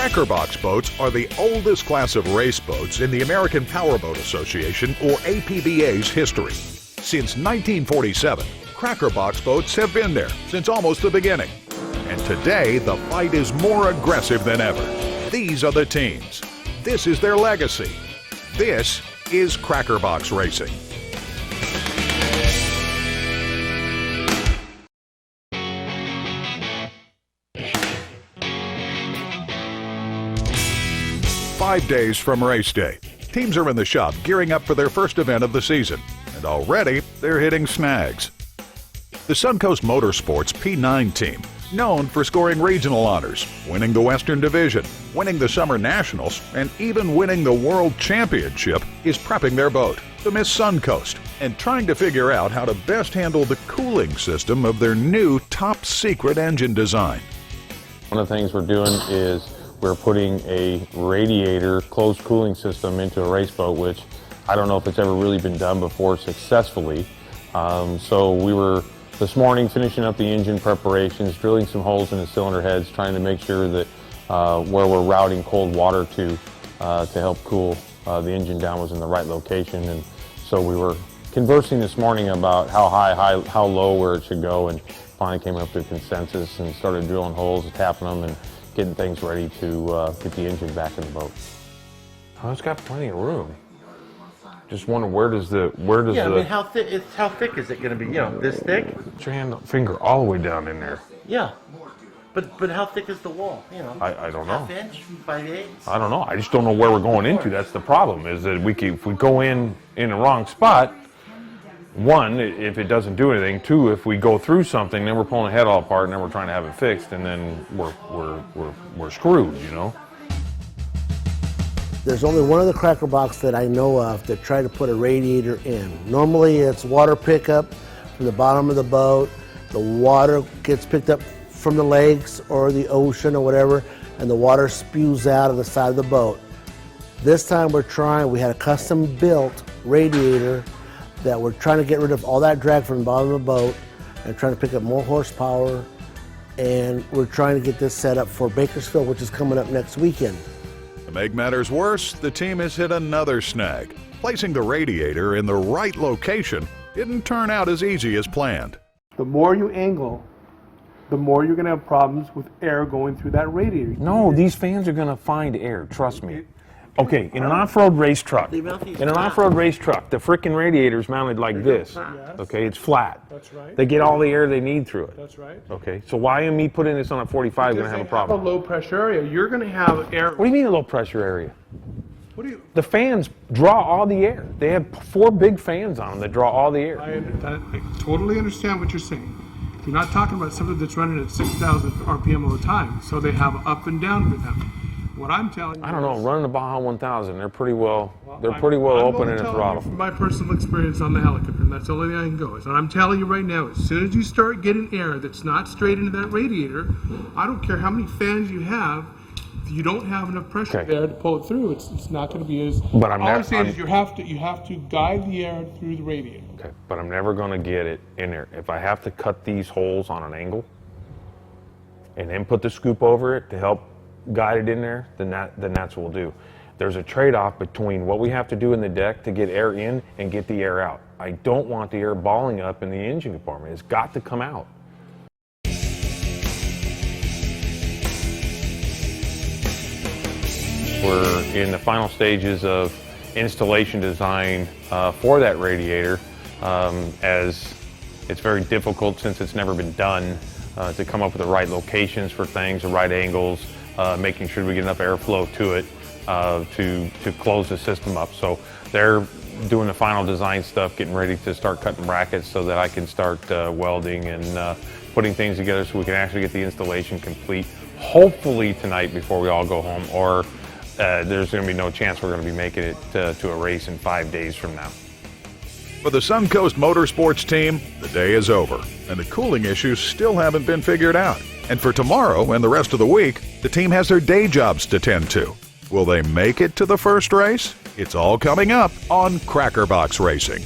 Crackerbox boats are the oldest class of race boats in the American Powerboat Association, or APBA's, history. Since 1947, Crackerbox boats have been there since almost the beginning. And today, the fight is more aggressive than ever. These are the teams. This is their legacy. This is Crackerbox Racing. Five days from race day, teams are in the shop gearing up for their first event of the season, and already they're hitting snags. The Suncoast Motorsports P9 team, known for scoring regional honors, winning the Western Division, winning the Summer Nationals, and even winning the World Championship, is prepping their boat, the Miss Suncoast, and trying to figure out how to best handle the cooling system of their new top-secret engine design. One of the things we're doing is we're putting a radiator closed cooling system into a race boat, which I don't know if it's ever really been done before successfully. So we were this morning finishing up the engine preparations, drilling some holes in the cylinder heads, trying to make sure that where we're routing cold water to help cool the engine down was in the right location. And so we were conversing this morning about how high, how low, where it should go, and finally came up to a consensus and started drilling holes, tapping them, and getting things ready to get the engine back in the boat. Oh, it's got plenty of room. Just wonder where does the I mean, how thick is it going to be? You know, this thick? Put your hand, finger all the way down in there. Yeah, but how thick is the wall? You know, I don't know. Half inch, 5/8. I don't know. I just don't know where we're going into. That's the problem. Is that if we go in the wrong spot, one, if it doesn't do anything. Two, if we go through something, then we're pulling the head all apart, and then we're trying to have it fixed, and then we're screwed. You know. There's only one other Crackerbox that I know of that tried to put a radiator in. Normally it's water pickup from the bottom of the boat. The water gets picked up from the lakes or the ocean or whatever, and the water spews out of the side of the boat. This time we had a custom built radiator that we're trying to get rid of all that drag from the bottom of the boat and trying to pick up more horsepower, and we're trying to get this set up for Bakersfield, which is coming up next weekend. To make matters worse, the team has hit another snag. Placing the radiator in the right location didn't turn out as easy as planned. The more you angle, the more you're going to have problems with air going through that radiator. No, these fans are going to find air. Trust me. Okay, in an off-road race truck, the frickin' radiator's mounted like this. Okay, it's flat. That's right. They get all the air they need through it. That's right. Okay, so why am me putting this on a 45 going to have a problem? A low pressure area. You're going to have air. What do you mean a low pressure area? What do you? The fans draw all the air. They have 4 big fans on them that draw all the air. I totally understand what you're saying. You're not talking about something that's running at 6,000 RPM all the time, so they have up and down with them. What I'm telling you, I don't know. Running the Baja 1000, they're pretty well open in the throttle. From my personal experience on the helicopter, and that's the only thing I can go. So I'm telling you right now, as soon as you start getting air that's not straight into that radiator, I don't care how many fans you have. If you don't have enough pressure there to pull it through, it's not going to be as. But all I'm saying is you have to guide the air through the radiator. Okay, but I'm never going to get it in there. If I have to cut these holes on an angle and then put the scoop over it to help guide it in there, then that's what we'll do. There's a trade-off between what we have to do in the deck to get air in and get the air out. I don't want the air balling up in the engine compartment. It's got to come out. We're in the final stages of installation design for that radiator, as it's very difficult since it's never been done to come up with the right locations for things, the right angles, making sure we get enough airflow to it to close the system up. So they're doing the final design stuff, getting ready to start cutting brackets so that I can start welding and putting things together so we can actually get the installation complete, hopefully tonight before we all go home, or there's going to be no chance we're going to be making it to a race in 5 days from now. For the Suncoast Motorsports team, the day is over, and the cooling issues still haven't been figured out. And for tomorrow and the rest of the week, the team has their day jobs to tend to. Will they make it to the first race? It's all coming up on Crackerbox Racing.